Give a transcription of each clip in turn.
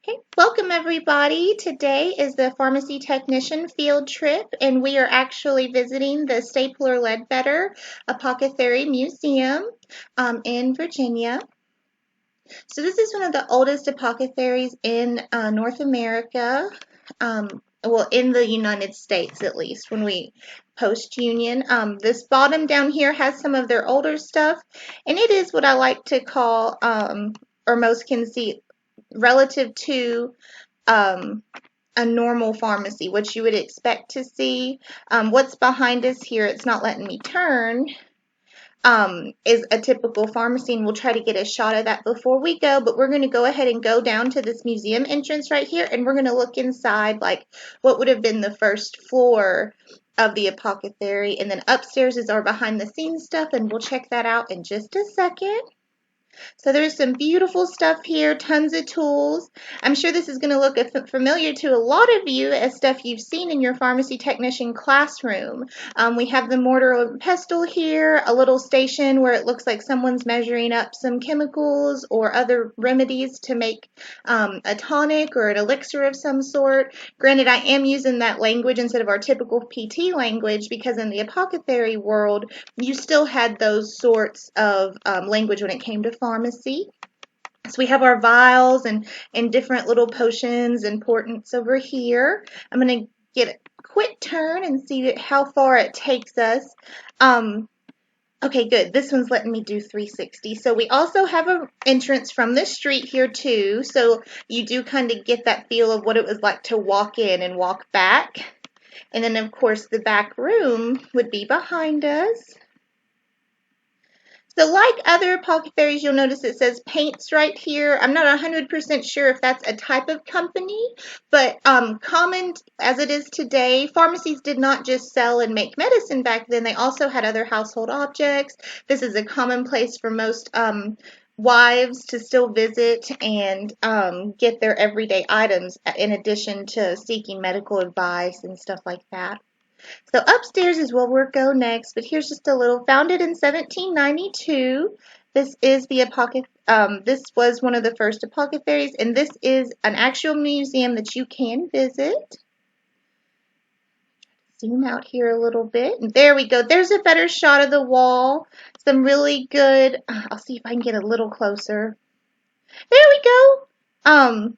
Okay, welcome everybody. Today is the pharmacy technician field trip, and we are actually visiting the Stabler-Leadbeater Apothecary Museum in Virginia. So this is one of the oldest apothecaries in North America, well, in the United States at least, when we post-union. This bottom down here has some of their older stuff, and it is what I like to call, or most can see, relative to a normal pharmacy, what you would expect to see. What's behind us here, it's not letting me turn, is a typical pharmacy, and we'll try to get a shot of that before we go, but we're going to go ahead and go down to this museum entrance right here, and we're going to look inside like what would have been the first floor of the apothecary, and then upstairs is our behind the scenes stuff, and we'll check that out in just a second. So there's some beautiful stuff here, tons of tools. I'm sure this is going to look familiar to a lot of you as stuff you've seen in your pharmacy technician classroom. We have the mortar and pestle here, a little station where it looks like someone's measuring up some chemicals or other remedies to make a tonic or an elixir of some sort. Granted, I am using that language instead of our typical PT language because in the apothecary world, you still had those sorts of language when it came to pharmacy. So we have our vials and different little potions and portents over here. I'm going to get a quick turn and see how far it takes us. Okay, good. This one's letting me do 360. So we also have an entrance from the street here too. So you do kind of get that feel of what it was like to walk in and walk back. And then of course the back room would be behind us. So like other apothecaries, you'll notice it says paints right here. I'm not 100% sure if that's a type of company, but common as it is today, pharmacies did not just sell and make medicine back then. They also had other household objects. This is a common place for most wives to still visit and get their everyday items in addition to seeking medical advice and stuff like that. So upstairs is where we'll go next, but here's just a little, founded in 1792. This is the this was one of the first apothecaries, and this is an actual museum that you can visit. Zoom out here a little bit, and there we go. There's a better shot of the wall. Some really good, I'll see if I can get a little closer. There we go.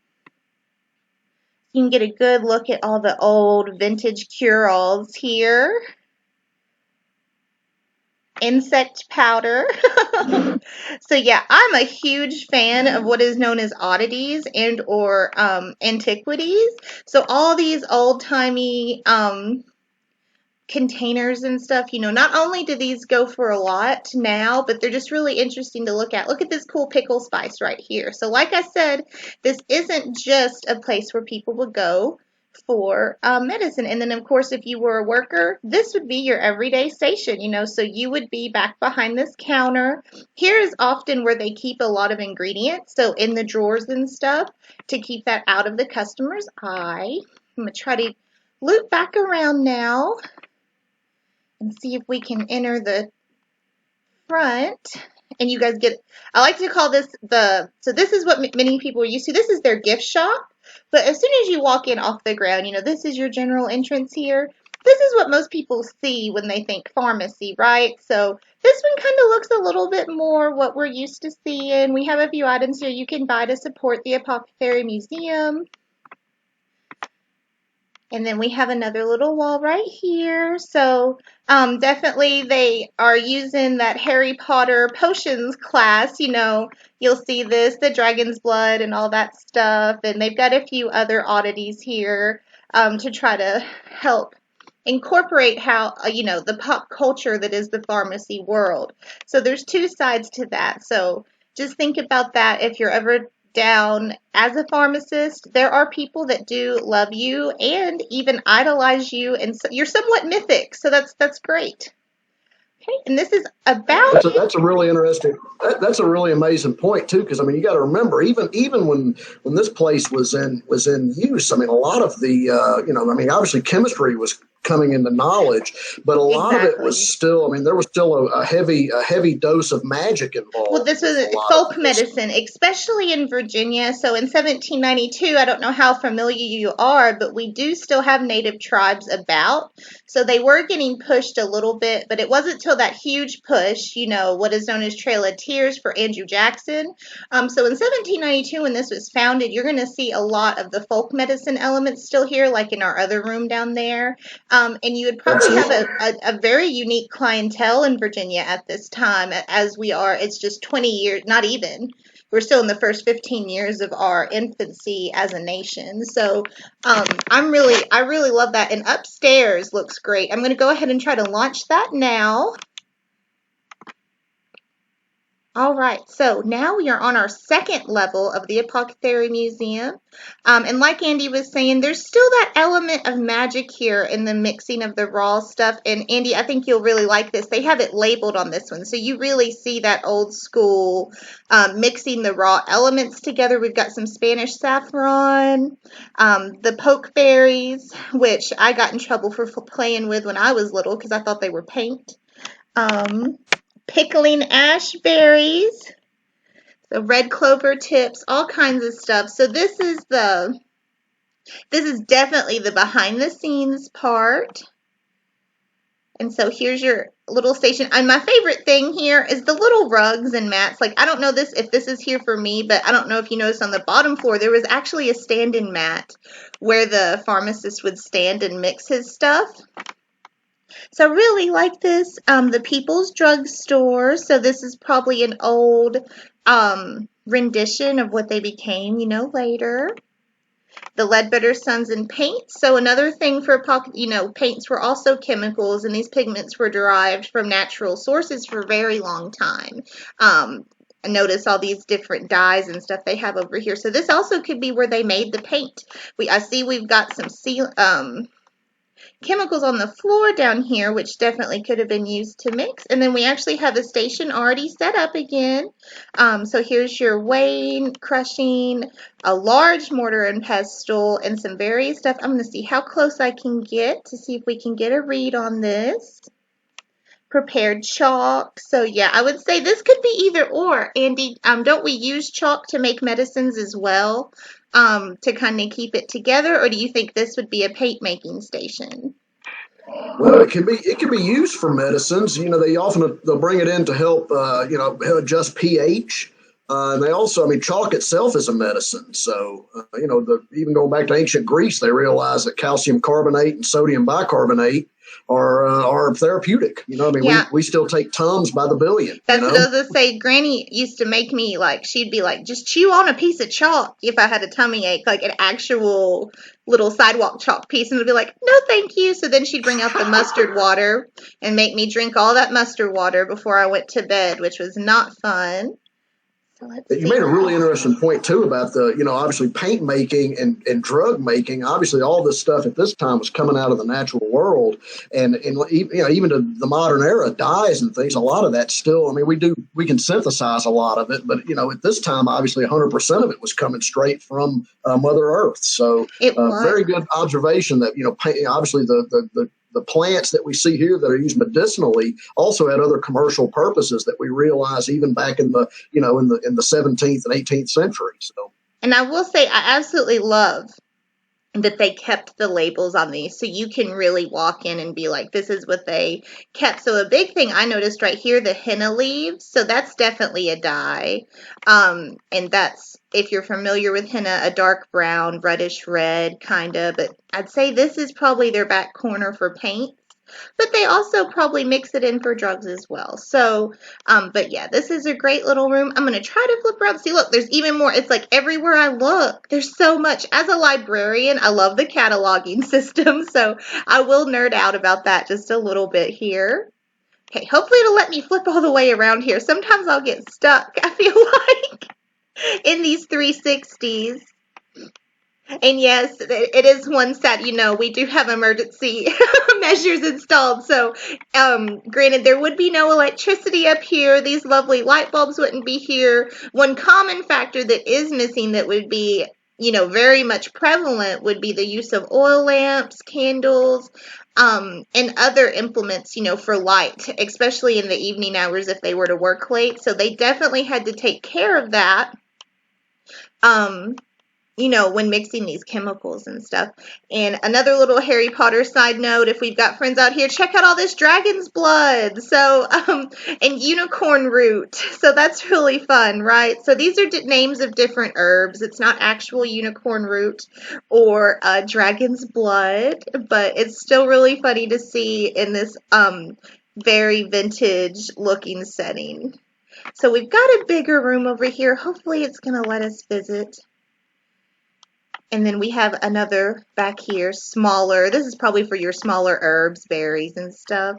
You can get a good look at all the old vintage cure-alls here. Insect powder. So yeah, I'm a huge fan of what is known as oddities and or antiquities. So all these old-timey containers and stuff, you know, not only do these go for a lot now, but they're just really interesting to look at. Look at this cool pickle spice right here. So like I said, this isn't just a place where people would go for medicine. And then of course, if you were a worker, this would be your everyday station, you know, so you would be back behind this counter. Here is often where they keep a lot of ingredients, so in the drawers and stuff, to keep that out of the customer's eye. I'm going to try to loop back around now and see if we can enter the front. And you guys get, I like to call this so this is what many people are used to. This is their gift shop. But as soon as you walk in off the ground, you know, this is your general entrance here. This is what most people see when they think pharmacy, right? So this one kind of looks a little bit more what we're used to seeing. We have a few items here you can buy to support the Apothecary Museum. And then we have another little wall right here. So definitely they are using that Harry Potter potions class. You know, you'll see this, the dragon's blood and all that stuff. And they've got a few other oddities here to try to help incorporate how, you know, the pop culture that is the pharmacy world. So there's two sides to that. So just think about that if you're ever down as a pharmacist. There are people that do love you and even idolize you, and so you're somewhat mythic, so that's great. Okay, and this is about that's a really interesting. That's a really amazing point too, because I mean you got to remember even when this place was in use. I mean a lot of the you know I mean obviously chemistry was coming into knowledge, but a lot of it was Exactly. still, I mean, there was still a heavy dose of magic Well, involved this was with a lot of folk this. medicine, especially in Virginia. So in 1792, I don't know how familiar you are, but we do still have native tribes about. So they were getting pushed a little bit, but it wasn't till that huge push, what is known as Trail of Tears for Andrew Jackson. So in 1792, when this was founded, you're going to see a lot of the folk medicine elements still here, like in our other room down there. And you would probably have Absolutely. a very unique clientele in Virginia at this time, as we are. It's just 20 years, not even. We're still in the first 15 years of our infancy as a nation. So I really love that. And upstairs looks great. I'm going to go ahead and try to launch that now. All right, so now we are on our second level of the Apothecary Museum. And like Andy was saying, there's still that element of magic here in the mixing of the raw stuff. And Andy, I think you'll really like this. They have it labeled on this one. So you really see that old school mixing the raw elements together. We've got some Spanish saffron, the pokeberries, which I got in trouble for playing with when I was little because I thought they were paint. Pickling ash berries, the red clover tips, all kinds of stuff. So this is definitely the behind the scenes part. And so here's your little station. And my favorite thing here is the little rugs and mats. Like, I don't know if this is here for me, but I don't know if you noticed on the bottom floor, there was actually a stand-in mat where the pharmacist would stand and mix his stuff. So I really like this. The People's Drugstore. So this is probably an old rendition of what they became, later. The Leadbeater Sons and Paints. So another thing for paints were also chemicals, and these pigments were derived from natural sources for a very long time. Notice all these different dyes and stuff they have over here. So this also could be where they made the paint. I see we've got some chemicals on the floor down here, which definitely could have been used to mix. And then we actually have a station already set up again. So here's your weighing, crushing, a large mortar and pestle, and some various stuff. I'm going to see how close I can get to see if we can get a read on this. Prepared chalk. So yeah, I would say this could be either or. Andy, don't we use chalk to make medicines as well? To kind of keep it together, or do you think this would be a paint making station? Well, it can be used for medicines. They'll bring it in to help adjust pH. And they also, I mean, chalk itself is a medicine. So even going back to ancient Greece, they realized that calcium carbonate and sodium bicarbonate are therapeutic. Yeah. We still take Tums by the billion. That's what I was gonna say. Granny used to make me she'd be like, just chew on a piece of chalk if I had a tummy ache, like an actual little sidewalk chalk piece, and I'd be like, no, thank you. So then she'd bring out the mustard water and make me drink all that mustard water before I went to bed, which was not fun. So let's You see. made a really interesting point too about obviously paint making and drug making. Obviously, all this stuff at this time was coming out of the natural world, and even to the modern era, dyes and things. A lot of that still. I mean, we can synthesize a lot of it, but at this time, obviously, 100% of it was coming straight from Mother Earth. So, very good observation that obviously the plants that we see here that are used medicinally also had other commercial purposes that we realize even back in the in the 17th and 18th century. So, And I will say, I absolutely love that they kept the labels on these, so you can really walk in and be like, this is what they kept. So a big thing I noticed right here, the henna leaves, so that's definitely a dye, and that's, if you're familiar with henna, a dark brown, reddish red kind of, but I'd say this is probably their back corner for paint. But they also probably mix it in for drugs as well. So, but yeah, this is a great little room. I'm going to try to flip around. See, look, there's even more. It's like everywhere I look, there's so much. As a librarian, I love the cataloging system. So I will nerd out about that just a little bit here. Okay, hopefully it'll let me flip all the way around here. Sometimes I'll get stuck, I feel like, in these 360s. And yes, it is one set, we do have emergency measures installed. So, granted, there would be no electricity up here. These lovely light bulbs wouldn't be here. One common factor that is missing that would be very much prevalent would be the use of oil lamps, candles, and other implements, for light, especially in the evening hours if they were to work late. So they definitely had to take care of that. Um, when mixing these chemicals and stuff. And another little Harry Potter side note, if we've got friends out here, check out all this dragon's blood. So, and unicorn root. So that's really fun, right? So these are names of different herbs. It's not actual unicorn root or dragon's blood, but it's still really funny to see in this very vintage looking setting. So we've got a bigger room over here. Hopefully it's going to let us visit. And then we have another back here, smaller. This is probably for your smaller herbs, berries, and stuff.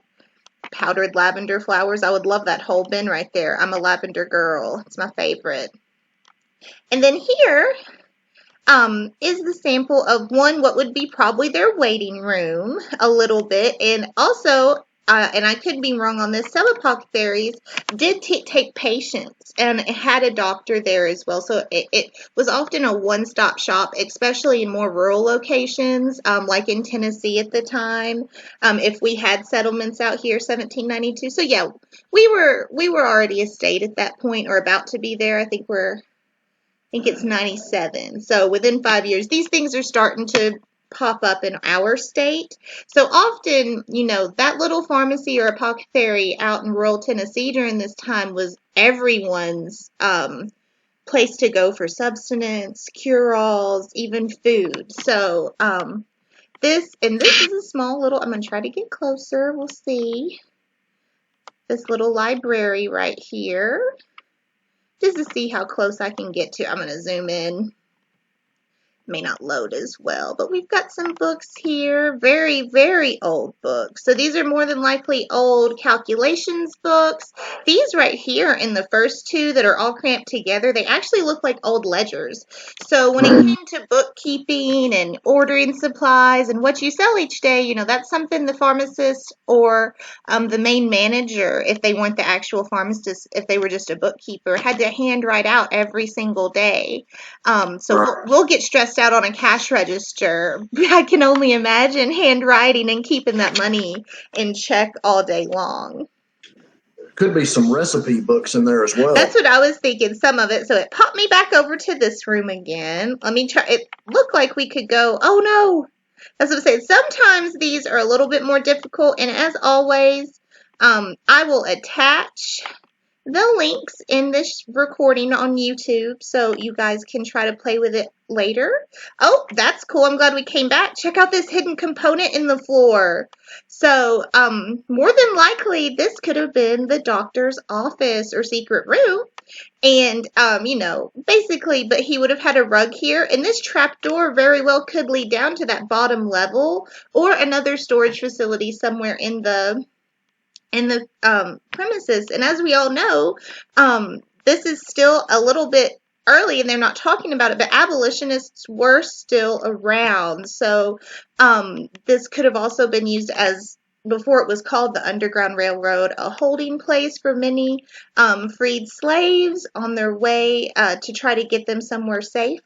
Powdered lavender flowers. I would love that whole bin right there. I'm a lavender girl. It's my favorite. And then here is the sample of what would be probably their waiting room a little bit. And also, and I could be wrong on this, some apothecaries did take patients, and it had a doctor there as well. So it was often a one-stop shop, especially in more rural locations, like in Tennessee at the time, if we had settlements out here, 1792. So yeah, we were already a state at that point, or about to be there. I think it's 97. So within 5 years, these things are starting to pop up in our state. So often, that little pharmacy or apothecary out in rural Tennessee during this time was everyone's place to go for substance, cure-alls, even food. So this is a small little, I'm going to try to get closer. We'll see. This little library right here. Just to see how close I can get to. I'm going to zoom in. May not load as well, but we've got some books here, very, very old books. So these are more than likely old calculations books. These right here in the first two that are all cramped together, they actually look like old ledgers. So when it came to bookkeeping and ordering supplies and what you sell each day, that's something the pharmacist or the main manager, if they weren't the actual pharmacist, if they were just a bookkeeper, had to handwrite out every single day. So we'll get stressed out on a cash register. I can only imagine handwriting and keeping that money in check all day long. Could be some recipe books in there as well. That's what I was thinking, some of it. So it popped me back over to this room again. Let me try. It looked like we could go. Oh no. That's what I'm saying. Sometimes these are a little bit more difficult. And as always, I will attach the links in this recording on YouTube so you guys can try to play with it later. Oh, that's cool. I'm glad we came back. Check out this hidden component in the floor. So, more than likely, this could have been the doctor's office or secret room. And, basically, but he would have had a rug here. And this trapdoor very well could lead down to that bottom level or another storage facility somewhere in the premises. And as we all know, this is still a little bit early and they're not talking about it, but abolitionists were still around. So this could have also been used as, before it was called the Underground Railroad, a holding place for many freed slaves on their way to try to get them somewhere safe.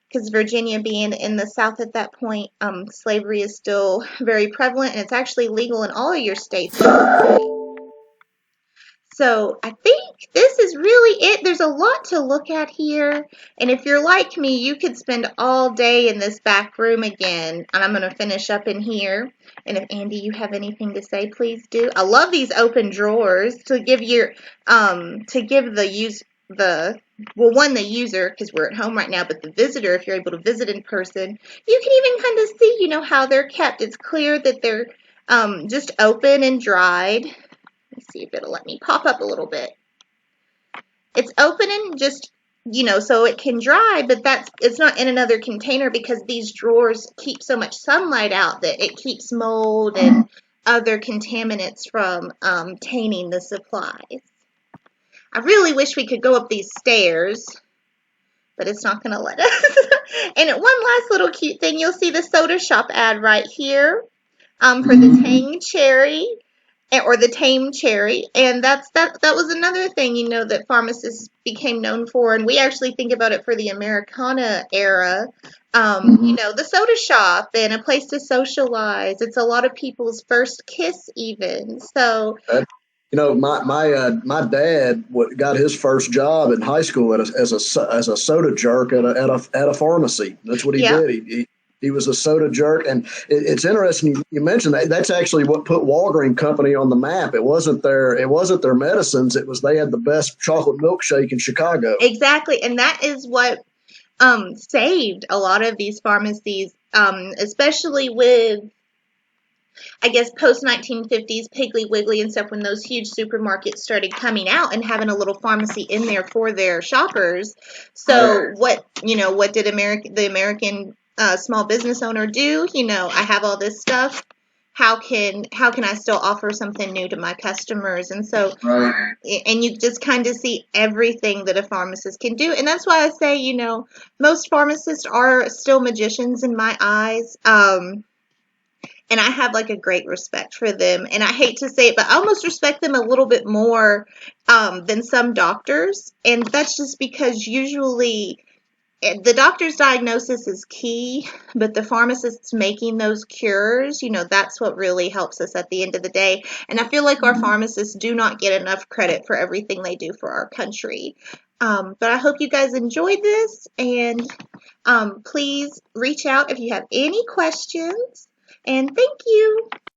Because Virginia being in the South at that point, slavery is still very prevalent, and it's actually legal in all of your states. So I think this is really it. There's a lot to look at here, and if you're like me, you could spend all day in this back room again, and I'm going to finish up in here. And if, Andy, you have anything to say, please do. I love these open drawers to give your, the user, because we're at home right now, but the visitor, if you're able to visit in person, you can even kind of see, how they're kept. It's clear that they're just open and dried. Let's see if it'll let me pop up a little bit. It's open and just, so it can dry, but it's not in another container because these drawers keep so much sunlight out that it keeps mold and other contaminants from tainting the supplies. I really wish we could go up these stairs, but it's not going to let us. And one last little cute thing, you'll see the soda shop ad right here for the Tang Cherry. or the tame cherry. And that was another thing, that pharmacists became known for. And we actually think about it for the Americana era. Mm-hmm. The soda shop and a place to socialize. It's a lot of people's first kiss, even. So, My dad got his first job in high school as a soda jerk at a pharmacy. That's what he yeah, did. He was a soda jerk, and it's interesting you mentioned that. That's actually what put Walgreen Company on the map. It wasn't their medicines. It was they had the best chocolate milkshake in Chicago. exactly. And that is what saved a lot of these pharmacies, especially with, I guess, post 1950s Piggly Wiggly and stuff, when those huge supermarkets started coming out and having a little pharmacy in there for their shoppers. Right. So what did the American small business owner do? I have all this stuff. How can I still offer something new to my customers? And so, Right. and you just kind of see everything that a pharmacist can do. And that's why I say, most pharmacists are still magicians in my eyes. And I have like a great respect for them. And I hate to say it, but I almost respect them a little bit more than some doctors. And that's just because usually the doctor's diagnosis is key, but the pharmacist's making those cures, that's what really helps us at the end of the day. And I feel like our pharmacists do not get enough credit for everything they do for our country. But I hope you guys enjoyed this, and please reach out if you have any questions. And thank you.